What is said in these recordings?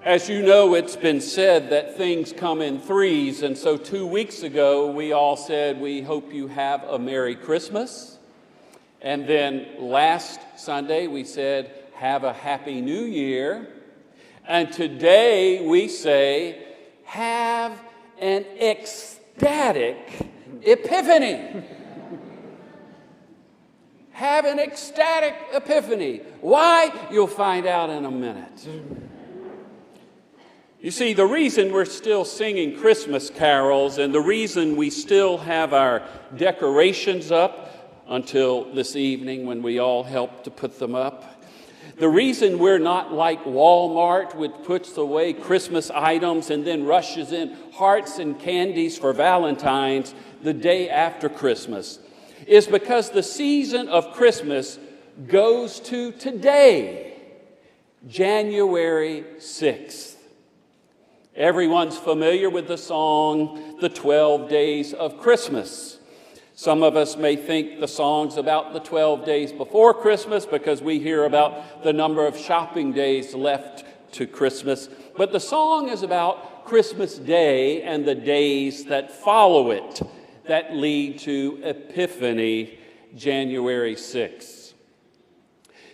As you know, it's been said that things come in threes, and so 2 weeks ago we all said we hope you have a Merry Christmas. And then last Sunday we said have a Happy New Year. And today we say have an ecstatic Epiphany. Have an ecstatic Epiphany. Why? You'll find out in a minute. You see, the reason we're still singing Christmas carols and the reason we still have our decorations up until this evening when we all help to put them up, the reason we're not like Walmart, which puts away Christmas items and then rushes in hearts and candies for Valentine's the day after Christmas, is because the season of Christmas goes to today, January 6th. Everyone's familiar with the song, The 12 Days of Christmas. Some of us may think the song's about the 12 days before Christmas because we hear about the number of shopping days left to Christmas. But the song is about Christmas Day and the days that follow it, that lead to Epiphany, January 6th.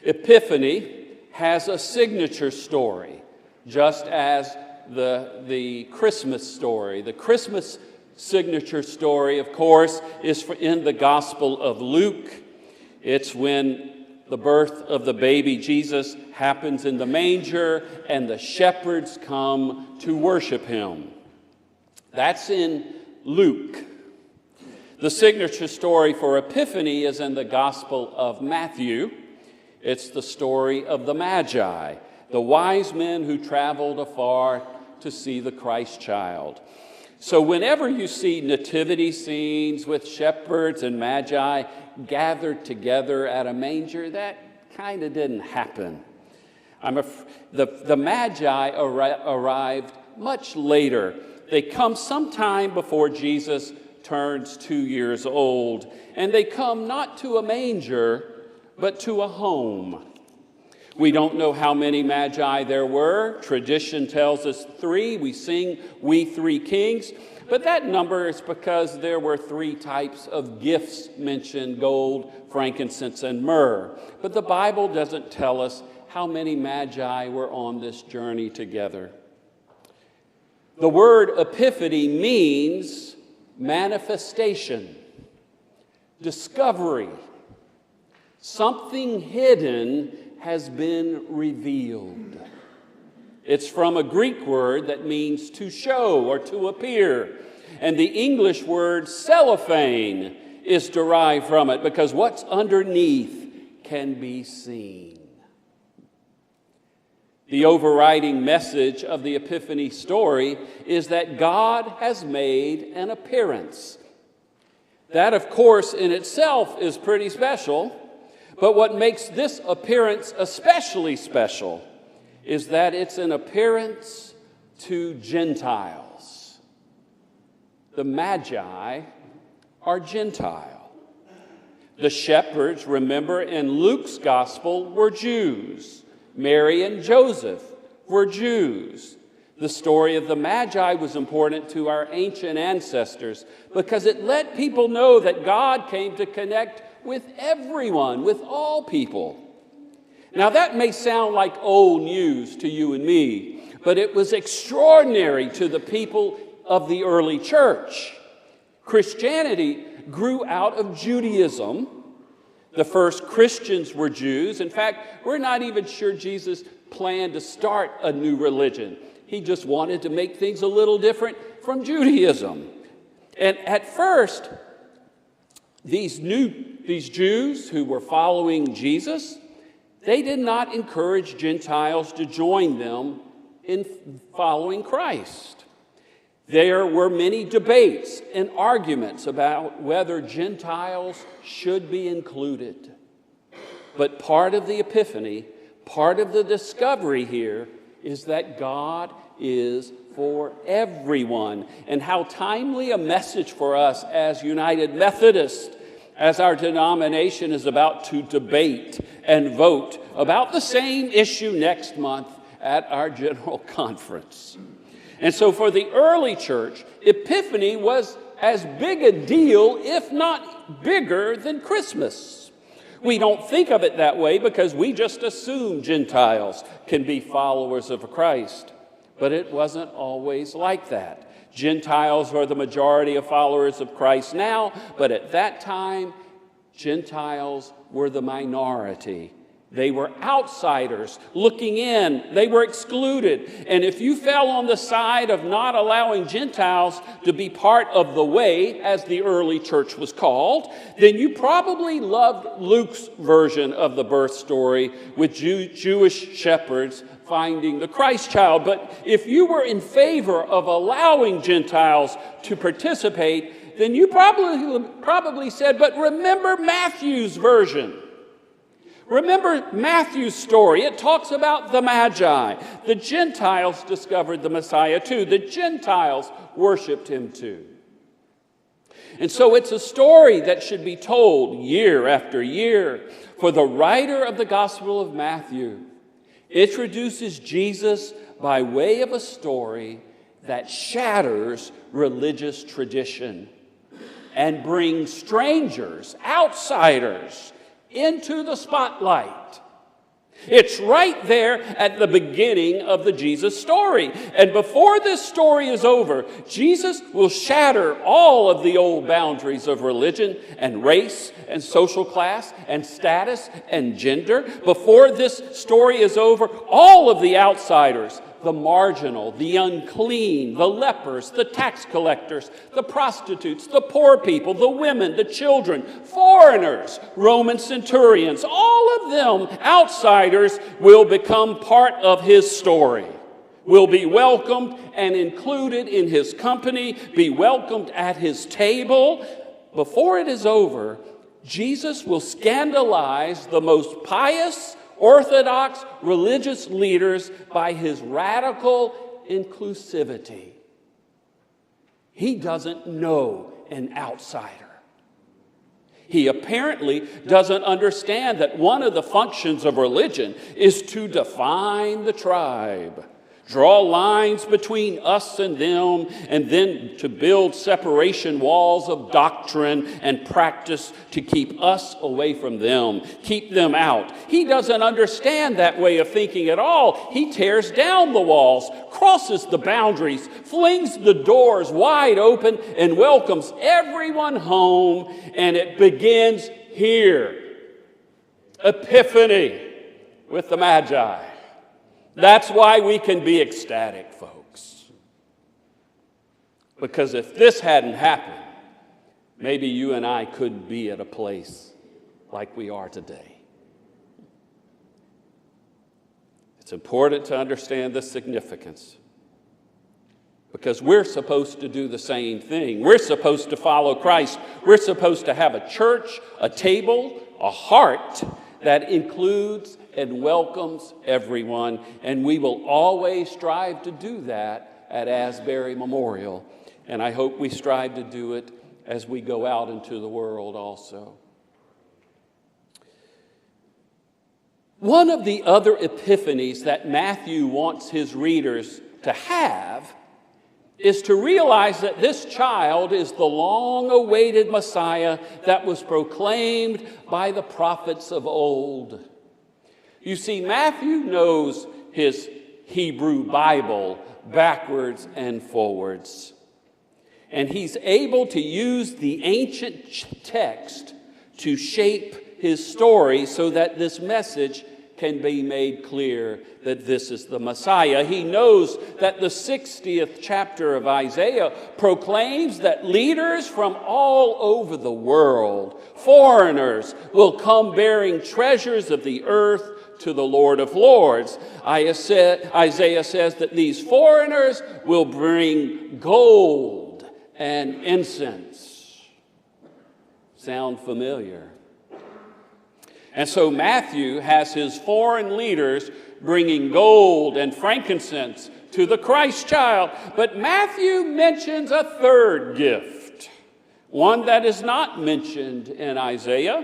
Epiphany has a signature story, just as the Christmas story. The Christmas signature story, of course, is in the Gospel of Luke. It's when the birth of the baby Jesus happens in the manger and the shepherds come to worship him. That's in Luke. The signature story for Epiphany is in the Gospel of Matthew. It's the story of the Magi, the wise men who traveled afar to see the Christ child. So whenever you see nativity scenes with shepherds and magi gathered together at a manger, that kind of didn't happen. The magi arrived much later. They come sometime before Jesus turns 2 years old, and they come not to a manger, but to a home. We don't know how many magi there were. Tradition tells us 3. We sing, "We Three Kings." But that number is because there were 3 types of gifts mentioned: gold, frankincense, and myrrh. But the Bible doesn't tell us how many magi were on this journey together. The word epiphany means manifestation, discovery. Something hidden has been revealed. It's from a Greek word that means to show or to appear. And the English word cellophane is derived from it because what's underneath can be seen. The overriding message of the Epiphany story is that God has made an appearance. That, of course, in itself is pretty special. But what makes this appearance especially special is that it's an appearance to Gentiles. The Magi are Gentile. The shepherds, remember, in Luke's gospel were Jews. Mary and Joseph were Jews. The story of the Magi was important to our ancient ancestors because it let people know that God came to connect with everyone, with all people. Now that may sound like old news to you and me, but it was extraordinary to the people of the early church. Christianity grew out of Judaism. The first Christians were Jews. In fact, we're not even sure Jesus planned to start a new religion. He just wanted to make things a little different from Judaism. And at first, these Jews who were following Jesus, they did not encourage Gentiles to join them in following Christ. There were many debates and arguments about whether Gentiles should be included. But part of the Epiphany, part of the discovery here, is that God is for everyone. And how timely a message for us as United Methodists, as our denomination is about to debate and vote about the same issue next month at our general conference. And so for the early church, Epiphany was as big a deal, if not bigger, than Christmas. We don't think of it that way because we just assume Gentiles can be followers of Christ. But it wasn't always like that. Gentiles are the majority of followers of Christ now, but at that time, Gentiles were the minority. They were outsiders looking in. They were excluded. And if you fell on the side of not allowing Gentiles to be part of the way, as the early church was called, then you probably loved Luke's version of the birth story with Jewish shepherds finding the Christ child. But if you were in favor of allowing Gentiles to participate, then you probably said, but remember Matthew's version. Remember Matthew's story. It talks about the Magi. The Gentiles discovered the Messiah too. The Gentiles worshiped him too. And so it's a story that should be told year after year. For the writer of the Gospel of Matthew introduces Jesus by way of a story that shatters religious tradition and brings strangers, outsiders, into the spotlight. It's right there at the beginning of the Jesus story. And before this story is over, Jesus will shatter all of the old boundaries of religion and race and social class and status and gender. Before this story is over, all of the outsiders, the marginal, the unclean, the lepers, the tax collectors, the prostitutes, the poor people, the women, the children, foreigners, Roman centurions, all of them, outsiders, will become part of his story, will be welcomed and included in his company, be welcomed at his table. Before it is over, Jesus will scandalize the most pious, Orthodox religious leaders by his radical inclusivity. He doesn't know an outsider. He apparently doesn't understand that one of the functions of religion is to define the tribe, draw lines between us and them, and then to build separation walls of doctrine and practice to keep us away from them, keep them out. He doesn't understand that way of thinking at all. He tears down the walls, crosses the boundaries, flings the doors wide open, and welcomes everyone home. And it begins here. Epiphany with the Magi. That's why we can be ecstatic, folks. Because if this hadn't happened, maybe you and I couldn't be at a place like we are today. It's important to understand the significance, because we're supposed to do the same thing. We're supposed to follow Christ. We're supposed to have a church, a table, a heart that includes and welcomes everyone, and we will always strive to do that at Asbury Memorial, and I hope we strive to do it as we go out into the world also. One of the other epiphanies that Matthew wants his readers to have is to realize that this child is the long-awaited Messiah that was proclaimed by the prophets of old. You see, Matthew knows his Hebrew Bible backwards and forwards. And he's able to use the ancient text to shape his story so that this message can be made clear that this is the Messiah. He knows that the 60th chapter of Isaiah proclaims that leaders from all over the world, foreigners, will come bearing treasures of the earth to the Lord of Lords. Isaiah says that these foreigners will bring gold and incense. Sound familiar? And so Matthew has his foreign leaders bringing gold and frankincense to the Christ child. But Matthew mentions a third gift, one that is not mentioned in Isaiah.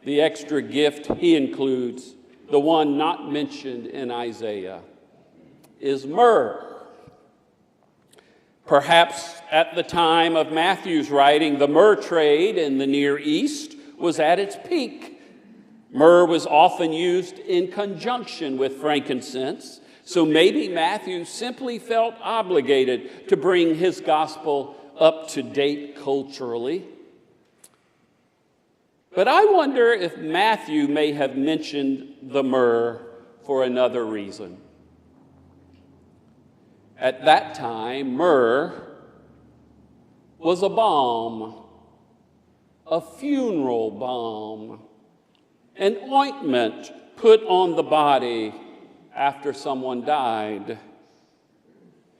The extra gift he includes, the one not mentioned in Isaiah. is myrrh. Perhaps at the time of Matthew's writing, the myrrh trade in the Near East was at its peak. Myrrh was often used in conjunction with frankincense, so maybe Matthew simply felt obligated to bring his gospel up to date culturally. But I wonder if Matthew may have mentioned the myrrh for another reason. At that time, myrrh was a balm, a funeral balm, an ointment put on the body after someone died.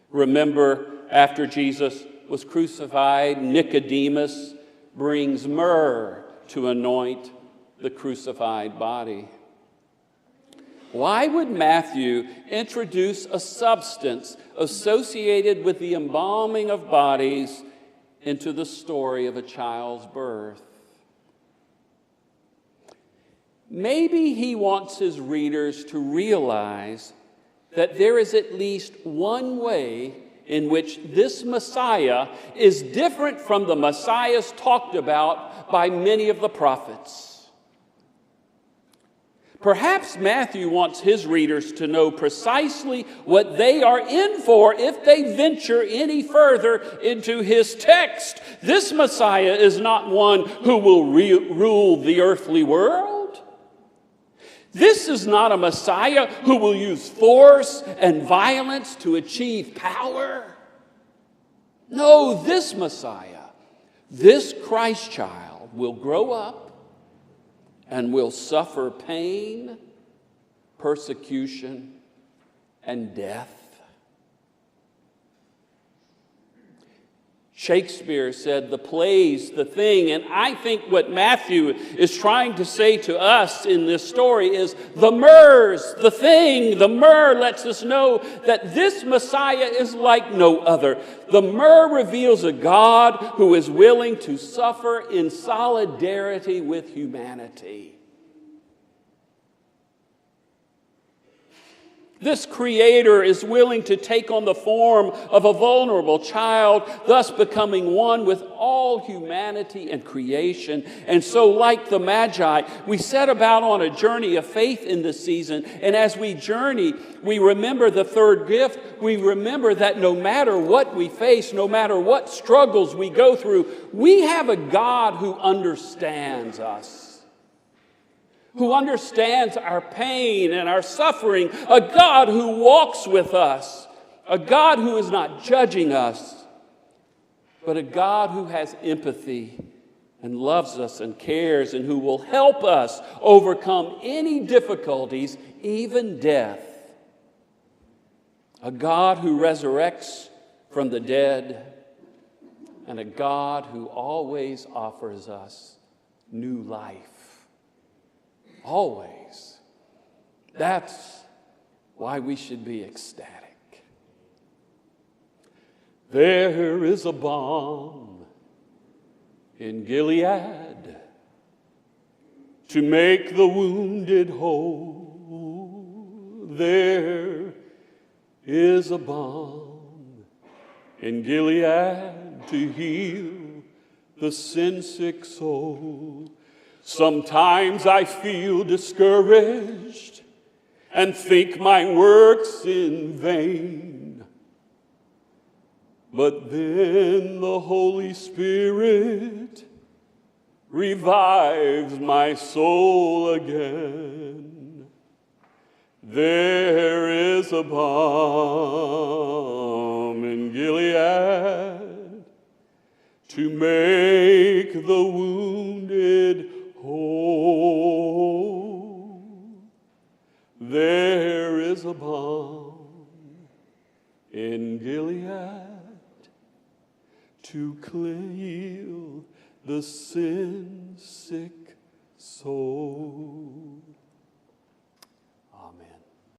Remember, after Jesus was crucified, Nicodemus brings myrrh to anoint the crucified body. Why would Matthew introduce a substance associated with the embalming of bodies into the story of a child's birth? Maybe he wants his readers to realize that there is at least one way in which this Messiah is different from the Messiahs talked about by many of the prophets. Perhaps Matthew wants his readers to know precisely what they are in for if they venture any further into his text. This Messiah is not one who will rule the earthly world. This is not a Messiah who will use force and violence to achieve power. No, this Messiah, this Christ child, will grow up and will suffer pain, persecution, and death. Shakespeare said the play's the thing, and I think what Matthew is trying to say to us in this story is the myrrh's the thing. The myrrh lets us know that this Messiah is like no other. The myrrh reveals a God who is willing to suffer in solidarity with humanity. This Creator is willing to take on the form of a vulnerable child, thus becoming one with all humanity and creation. And so, like the Magi, we set about on a journey of faith in this season. And as we journey, we remember the third gift. We remember that no matter what we face, no matter what struggles we go through, we have a God who understands us, who understands our pain and our suffering, a God who walks with us, a God who is not judging us, but a God who has empathy and loves us and cares and who will help us overcome any difficulties, even death. A God who resurrects from the dead, and a God who always offers us new life. Always. That's why we should be ecstatic. There is a balm in Gilead to make the wounded whole. There is a balm in Gilead to heal the sin-sick soul. Sometimes I feel discouraged and think my work's in vain. But then the Holy Spirit revives my soul again. There is a balm in Gilead to make the wounded whole. There is a balm in Gilead to heal the sin-sick soul.